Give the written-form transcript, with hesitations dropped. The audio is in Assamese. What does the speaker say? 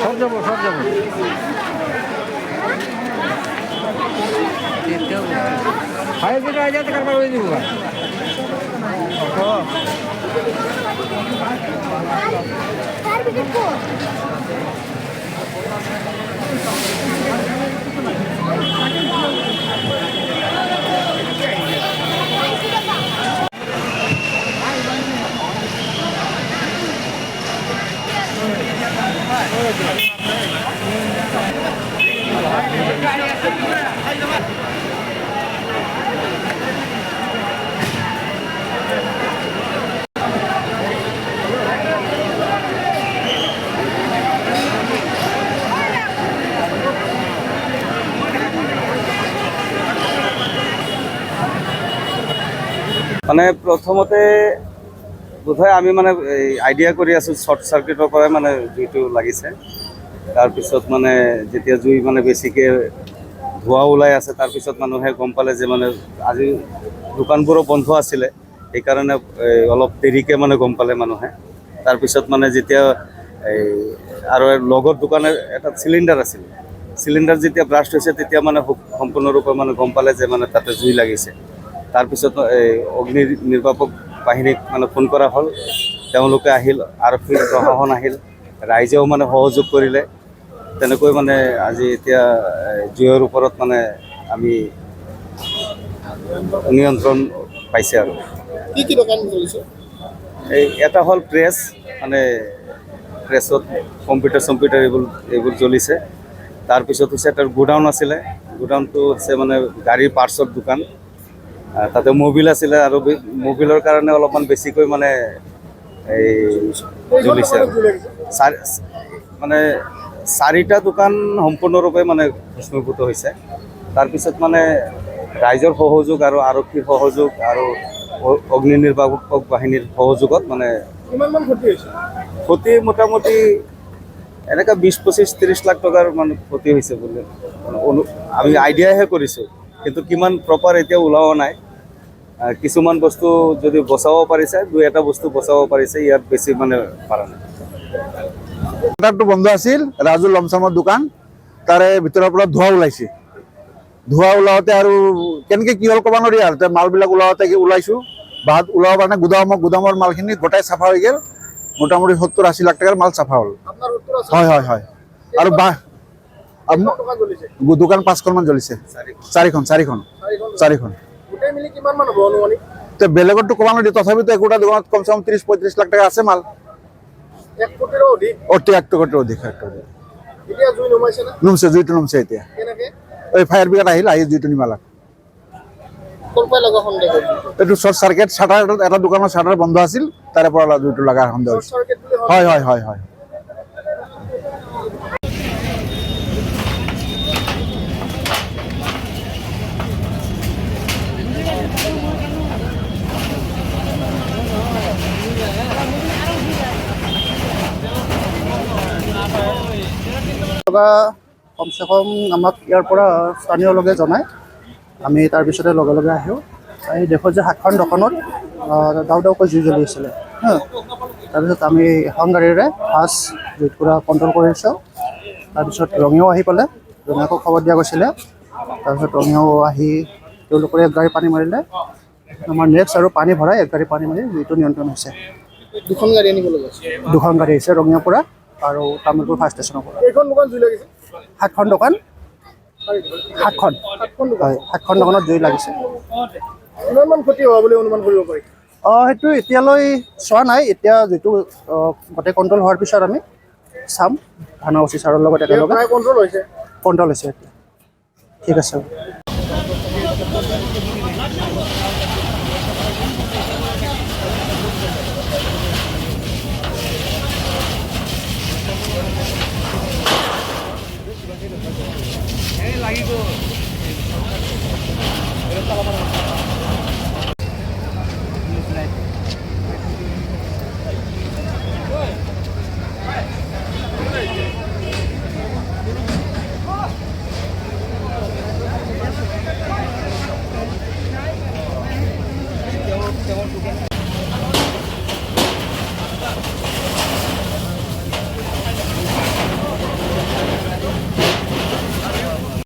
সব যাব সব যাব ফায়াৰ ব্ৰিগেড আজ যাতে কাৰবাৰ কৰে দিব মানে প্ৰথমতে বোধহয় আমি মানে আইডিয়া কৰি আছো শৰ্ট সাৰ্কিটৰ পৰা মানে জুইটো লাগিছে তাৰপিছত মানে যেতিয়া জুই মানে বেছিকে ধোঁৱা ওলাই আছে তাৰপিছত মানুহে গম পালে যে মানে আজি দোকানবোৰো বন্ধ আছিলে সেইকাৰণে অলপ দেৰিকে মানে গম পালে মানুহে তাৰপিছত মানে যেতিয়া আৰু লগৰ দোকানৰ এটা সিলিন্ডাৰ আছিল সিলিন্ডাৰ যেতিয়া ব্লাষ্ট হৈছে তেতিয়া মানে সম্পূৰ্ণৰূপে মানে গম পালে যে মানে তাতে জুই লাগিছে তাৰপিছত অগ্নি নিৰ্বাপক বাহিনীক মানে ফোন কৰা হ'ল তেওঁলোকে আহিল আৰক্ষী প্ৰশাসন আহিল ৰাইজেও মানে সহযোগ কৰিলে তেনেকৈ মানে আজি এতিয়া জুইৰ ওপৰত মানে আমি নিয়ন্ত্ৰণ পাইছে আৰু কি কি দোকান চলিছে এই এটা হ'ল প্ৰেছ মানে প্ৰেছত কম্পিউটাৰ এইবোৰ জ্বলিছে তাৰপিছত হৈছে এটা গোডাউন আছিলে গোডাউনটো হৈছে মানে গাড়ীৰ পাৰ্টছৰ দোকান তাতে মোবিল আছিলে আৰু মোবিলৰ কাৰণে অলপমান বেছিকৈ মানে এই জ্বলিছে মানে চাৰিটা দোকান সম্পূৰ্ণৰূপে মানে ভস্মীভূত হৈছে তাৰপিছত মানে ৰাইজৰ সহযোগ আৰু আৰক্ষীৰ সহযোগ আৰু অগ্নি নিৰ্বাপক বাহিনীৰ সহযোগত মানে কিমানমান ক্ষতি হৈছে ক্ষতি মোটামুটি এনেকুৱা 20-25-30 লাখ টকাৰ মানে ক্ষতি হৈছে বুলি আমি আইডিয়াহে কৰিছোঁ কিন্তু কিমান প্ৰপাৰ এতিয়া ওলোৱা নাই কিছুমান বস্তু যদি বচাব পাৰিছে দুই এটা বস্তু বচাব পাৰিছে ইয়াত বেছি মানে পাৰা নাই কন্ট্ৰাক্টৰ বন্ধ আছিল ৰাজু লমসামৰ দোকান তাৰে ভিতৰৰ পৰা ধোঁৱা ওলাইছে ধোঁৱা ওলাওতে আৰু কেনেকৈ কি হ'ল ক'ব নোৱাৰি আৰু মালবিলাক ওলাওতে ওলাইছোঁ বাদ ওলাব কাৰণে গুদামৰ মালখিনি গোটাই চাফা হৈ গ'ল মোটামুটি 70-80 লাখ টকাৰ মাল চাফা হ'ল হয় হয় হয় আৰু দোকান 5খনমান জ্বলিছে চাৰিখন বেলেগতো ক'ব নোৱাৰি তথাপিতো একোটা দোকানত কমচে কম 30-35 লাখ টকা আছে মাল 1 কোটিৰো অধিক 1 কোটিৰ অধিক এতিয়া জুই নমাইছে না জুইটো নমছে এতিয়া কেনেকৈ এই ফায়াৰ ব্ৰিগেড আহি জুইটো নিমালাক কোনপাই লগা সন্দেহ এইটো শৰ্ট সাৰ্কিট শাটাৰ এটা দোকানৰ শাটাৰ বন্ধ আছিল তাৰে পৰা জুইটো লগাৰ সন্দেহ হৈছে হয় হয় হয় হয় কমচে কম আমাক ইয়াৰ পৰা স্থানীয় লোকে জনায় আমি তাৰপিছতে লগে লগে আহোঁ এই দেখোঁ যে 7খন দোকানত দাউকৈ জুই জ্বলি আছিলে তাৰপিছত আমি এখন গাড়ীৰে ফাৰ্ষ্ট জুইত পূৰা কণ্ট্ৰল কৰিছোঁ তাৰপিছত ৰঙিয়াও আহি পালে ৰঙিয়াকো খবৰ দিয়া গৈছিলে তাৰপিছত ৰঙিয়াও আহি তেওঁলোকৰ এক গাড়ী পানী মাৰিলে আমাৰ নেক্সট আৰু পানী ভৰাই এক গাড়ী পানী মাৰি জুইটো নিয়ন্ত্ৰণ হৈছে দুখন গাড়ী আনিব লগা আছে দুখন গাড়ী আহিছে ৰঙিয়াৰ পৰা আৰু তামোলপুৰ ফায়াৰ ষ্টেচনৰ পৰা এইখন দোকান জুই লাগিছে 7খন দোকান 7খন হয় 7খন দোকানত জুই লাগিছে কিমানমান ক্ষতি হোৱা বুলি অনুমান কৰিব পাৰি সেইটো এতিয়ালৈ চোৱা নাই এতিয়া যিটো গোটেই কণ্ট্ৰল হোৱাৰ পিছত আমি চাম থানা অ চি ছাৰৰ লগত একেলগে কণ্ট্ৰল হৈছে এতিয়া ঠিক আছে